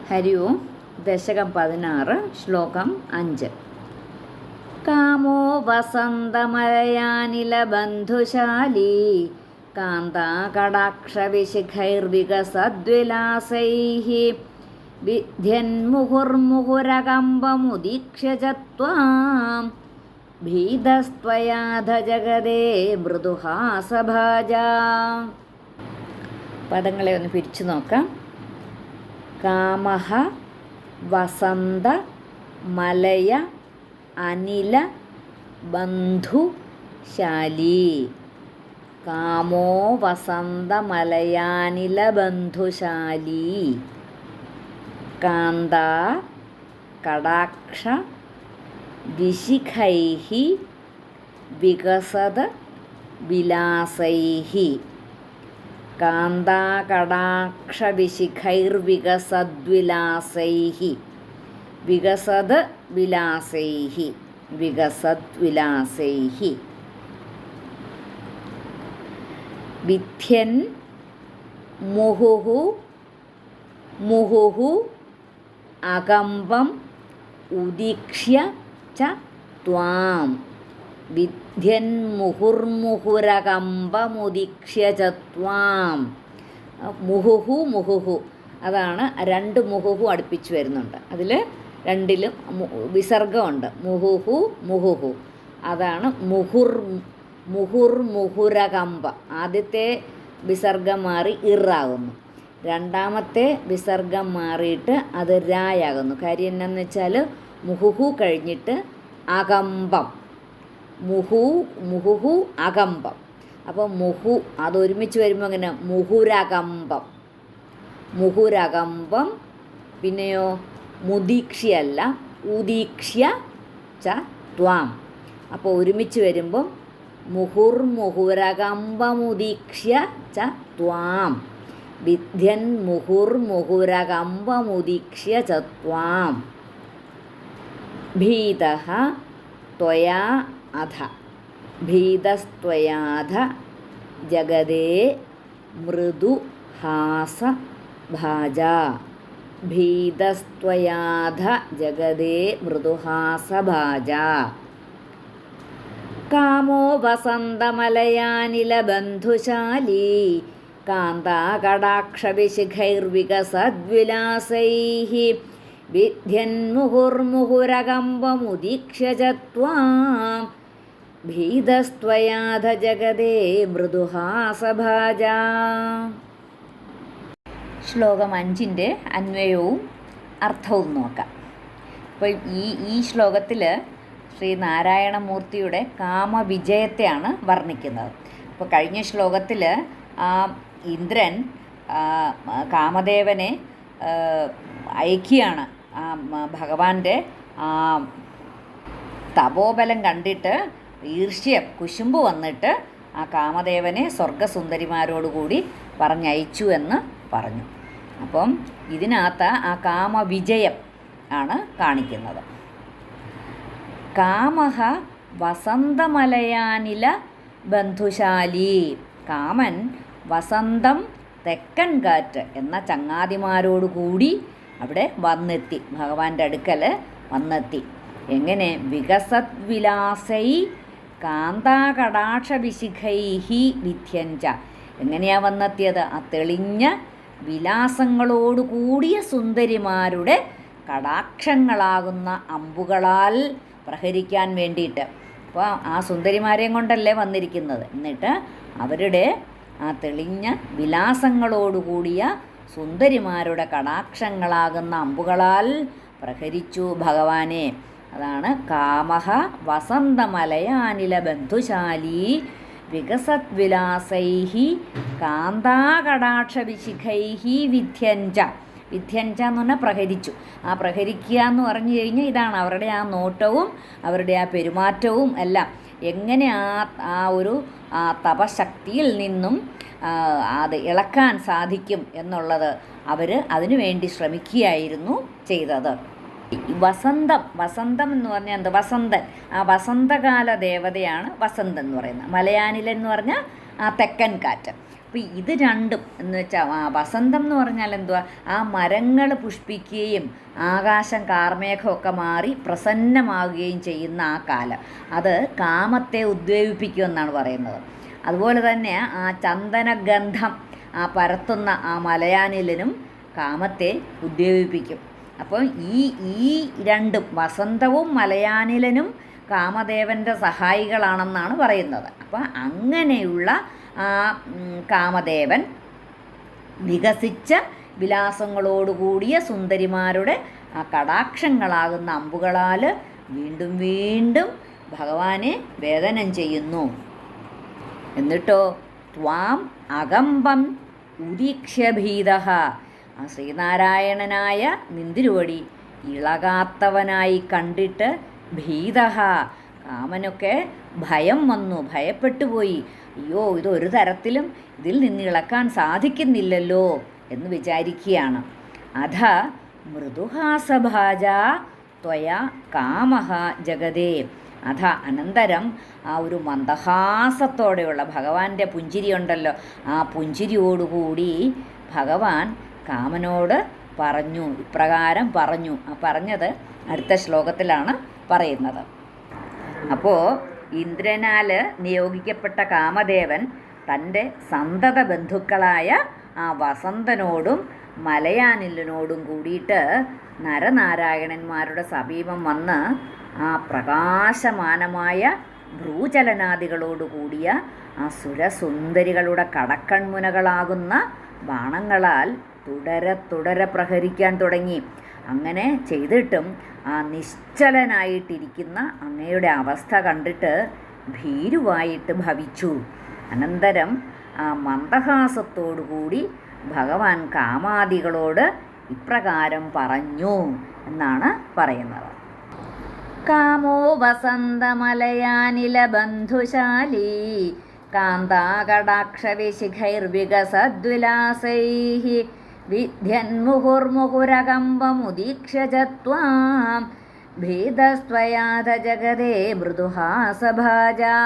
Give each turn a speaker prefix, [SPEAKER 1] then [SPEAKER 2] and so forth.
[SPEAKER 1] ഹരി ഓം. ദശകം 16, ശ്ലോകം 5. കാമോ വസന്തമലയാനിലബന്ധുശാലീ കാന്താകടാക്ഷവിശിഖൈർവികസദ്വിലാസൈः വിദ്യന്മുഹുർമുഹുരകമ്പമുദീക്ഷ്യ ച ത്വാം ഭീതസ്ത്വയാധ ജഗദേ മൃദുഹാസഭാജാ. പദങ്ങളെ ഒന്ന് പിരിച്ചു നോക്കാം. കാമഃ വസന്ത മലയ അനില ബന്ധുശാലീ. കാമോ വസന്ത മലയാനില ബന്ധുശാലീ കാന്താ കടാക്ഷ വിശിഖൈഃ വികസദ വിലാസൈഃ. കാന്താകടാക്ഷവിശിഖൈർവികസദ്വിലാസൈഃ വികസദ്വിലാസൈഃ വിദ്യൻ മുഹുഹു അകമ്പം ഉദീക്ഷ്യ ച ത്വാം. വിദ്യൻ മുഹുർമുഹുരകമ്പമുദീക്ഷ്യ ച ത്വാം. മുഹുഹു അതാണ് രണ്ട് മുഹുഹു അടുപ്പിച്ച് വരുന്നുണ്ട്. അതിൽ രണ്ടിലും വിസർഗമുണ്ട്. മുഹുഹു അതാണ് മുഹുർമുഹുരകമ്പ. ആദ്യത്തെ വിസർഗം മാറി ഇറാകുന്നു. രണ്ടാമത്തെ വിസർഗം മാറിയിട്ട് അത് രായാകുന്നു. കാര്യം എന്നാന്ന് വെച്ചാൽ മുഹുഹു കഴിഞ്ഞിട്ട് അകമ്പം, മുഹുഹു അകമ്പം. അപ്പോൾ അതൊരുമിച്ച് വരുമ്പോൾ അങ്ങനെ മുഹുരകമ്പം. പിന്നെയോ മുദീക്ഷ്യല്ല, ഉദീക്ഷ്യ ച ത്വാം. അപ്പോൾ ഒരുമിച്ച് വരുമ്പം മുഹുർമുഹുരകമ്പമുദീക്ഷ്യ ച ത്വാം. വിദ്യൻ മുഹുർമുഹുരകമ്പമുദീക്ഷ്യ ച ത്വാം. ഭീതഃ ത്വയാ അധ. ഭീതസ്ത്വയാധ ജഗദേ മൃദുഹാസഭാജാ. ഭീതസ്ത്വയാധ ജഗദേ മൃദുഹാസഭാജാ. കാമോ വസന്തമലയാനിലബന്ധുശാലീ കാന്താകടാക്ഷവിശിഖൈർവികസദ്വിലാസൈഃ വിദ്യന്മുഹുർമുഹുരകമ്പമുദീക്ഷ്യ ച ത്വാം ഭീതസ്ത്വയാധ ജഗദേ മൃദുഹാസഭാജാ. ശ്ലോകം 5 അന്വയവും അർത്ഥവും നോക്കാം. അപ്പോൾ ഈ ശ്ലോകത്തിൽ ശ്രീനാരായണമൂർത്തിയുടെ കാമവിജയത്തെയാണ് വർണ്ണിക്കുന്നത്. അപ്പോൾ കഴിഞ്ഞ ശ്ലോകത്തിൽ ഇന്ദ്രൻ കാമദേവനെ അയക്കുകയാണ്. ഭഗവാന്റെ തപോബലം കണ്ടിട്ട് കുശുമ്പ് വന്നിട്ട് ആ കാമദേവനെ സ്വർഗസുന്ദരിമാരോടുകൂടി പറഞ്ഞയച്ചു എന്ന് പറഞ്ഞു. അപ്പം ഇതിനകത്ത് ആ കാമവിജയം ആണ് കാണിക്കുന്നത്. കാമഃ വസന്തമലയാനില ബന്ധുശാലീ. കാമൻ വസന്തം തെക്കൻ കാറ്റ് എന്ന ചങ്ങാതിമാരോടുകൂടി അവിടെ വന്നെത്തി, ഭഗവാന്റെ അടുക്കൽ വന്നെത്തി. എങ്ങനെ? വികസദ്വിലാസൈ കാന്താകടാക്ഷവിശിഖൈഃ വിദ്യഞ്ച. എങ്ങനെയാണ് വന്നെത്തിയത്? ആ തെളിഞ്ഞ വിലാസങ്ങളോടുകൂടിയ സുന്ദരിമാരുടെ കടാക്ഷങ്ങളാകുന്ന അമ്പുകളാൽ പ്രഹരിക്കാൻ വേണ്ടിയിട്ട്. അപ്പോൾ ആ സുന്ദരിമാരെയും കൊണ്ടല്ലേ വന്നിരിക്കുന്നത്. എന്നിട്ട് അവരുടെ ആ തെളിഞ്ഞ വിലാസങ്ങളോടുകൂടിയ സുന്ദരിമാരുടെ കടാക്ഷങ്ങളാകുന്ന അമ്പുകളാൽ പ്രഹരിച്ചു ഭഗവാനെ. അതാണ് കാമഃ വസന്തമലയാനില ബന്ധുശാലീ വികസദ്വിലാസൈഃ കാന്താകടാക്ഷവിശിഖൈഃ വിദ്യഞ്ച. വിദ്യഞ്ച എന്ന് പറഞ്ഞാൽ പ്രഹരിച്ചു. ആ പ്രഹരിക്കുക എന്ന് പറഞ്ഞു കഴിഞ്ഞാൽ ഇതാണ് അവരുടെ ആ നോട്ടവും അവരുടെ ആ പെരുമാറ്റവും എല്ലാം. എങ്ങനെ ആ ഒരു തപശക്തിയിൽ നിന്നും അത് ഇളക്കാൻ സാധിക്കും എന്നുള്ളത് അവർ അതിനു വേണ്ടി ശ്രമിക്കുകയായിരുന്നു ചെയ്തത്. വസന്തം എന്ന് പറഞ്ഞാൽ എന്ത്? വസന്തൻ. ആ വസന്തകാല ദേവതയാണ് വസന്തൻ എന്ന് പറയുന്നത്. മലയാനിലൻ എന്ന് പറഞ്ഞാൽ ആ തെക്കൻ കാറ്റ്. അപ്പോൾ ഇത് രണ്ടും എന്ന് വെച്ചാൽ വസന്തം എന്ന് പറഞ്ഞാൽ എന്തുവാ, ആ മരങ്ങൾ പുഷ്പിക്കുകയും ആകാശം കാർമേഘമൊക്കെ മാറി പ്രസന്നമാവുകയും ചെയ്യുന്ന ആ കാലം, അത് കാമത്തെ ഉദ്വേവിപ്പിക്കുമെന്നാണ് പറയുന്നത്. അതുപോലെ തന്നെ ആ ചന്ദനഗന്ധം പരത്തുന്ന ആ മലയാനിലിനും കാമത്തെ ഉദ്വേവിപ്പിക്കും. അപ്പോൾ ഈ രണ്ടും, വസന്തവും മലയാനിലനും കാമദേവൻ്റെ സഹായികളാണെന്നാണ് പറയുന്നത്. അപ്പോൾ അങ്ങനെയുള്ള ആ കാമദേവൻ വികസിച്ച വിലാസങ്ങളോടുകൂടിയ സുന്ദരിമാരുടെ ആ കടാക്ഷങ്ങളാകുന്ന അമ്പുകളാൽ വീണ്ടും വീണ്ടും ഭഗവാനെ വേദനം ചെയ്യുന്നു. എന്നിട്ടോ ത്വാം അകമ്പം ഉദീക്ഷ്യഭീതഃ, ആ ശ്രീനാരായണനായ നിന്തിരുവടി ഇളകാത്തവനായി കണ്ടിട്ട് ഭീതഃ, കാമനൊക്കെ ഭയം വന്നു, ഭയപ്പെട്ടു പോയി. അയ്യോ, ഇതൊരു തരത്തിലും ഇതിൽ നിന്ന് ഇളക്കാൻ സാധിക്കുന്നില്ലല്ലോ എന്ന് വിചാരിക്കുകയാണ്. അധ മൃദുഹാസഭാജ ത്വയാ കാമഃ ജഗതേ, അധ അനന്തരം ആ ഒരു മന്ദഹാസത്തോടെയുള്ള ഭഗവാന്റെ പുഞ്ചിരി ഉണ്ടല്ലോ, ആ പുഞ്ചിരിയോടുകൂടി ഭഗവാൻ കാമനോട് പറഞ്ഞു, ഇപ്രകാരം പറഞ്ഞു. ആ പറഞ്ഞത് അടുത്ത ശ്ലോകത്തിലാണ് പറയുന്നത്. അപ്പോൾ ഇന്ദ്രനാൽ നിയോഗിക്കപ്പെട്ട കാമദേവൻ തൻ്റെ സന്തത ബന്ധുക്കളായ ആ വസന്തനോടും മലയാനിലിനോടും കൂടിയിട്ട് നരനാരായണന്മാരുടെ സമീപം വന്ന് ആ പ്രകാശമാനമായ ഭ്രൂചലനാദികളോടുകൂടിയ ആ സുരസുന്ദരികളുടെ കടക്കൺമുനകളാകുന്ന ബാണങ്ങളാൽ തുടരെ പ്രഹരിക്കാൻ തുടങ്ങി. അങ്ങനെ ചെയ്തിട്ടും ആ നിശ്ചലനായിട്ടിരിക്കുന്ന അങ്ങയുടെ അവസ്ഥ കണ്ടിട്ട് ഭീരുവായിട്ട് ഭവിച്ചു. അനന്തരം ആ മന്ദഹാസത്തോടുകൂടി ഭഗവാൻ കാമാദികളോട് ഇപ്രകാരം പറഞ്ഞു എന്നാണ് പറയുന്നത്. കാമോ വസന്തമലയാനിലബന്ധുശാലീ കാന്താകടാക്ഷവിശിഖൈർവികസദ്വിലാസൈः വിദ്യന്മുഹുർമുഹുരകമ്പമുദീക്ഷ്യ ച ത്വാം ഭീതസ്ത്വയാധ ജഗതേ മൃദുഹാസഭാജാ.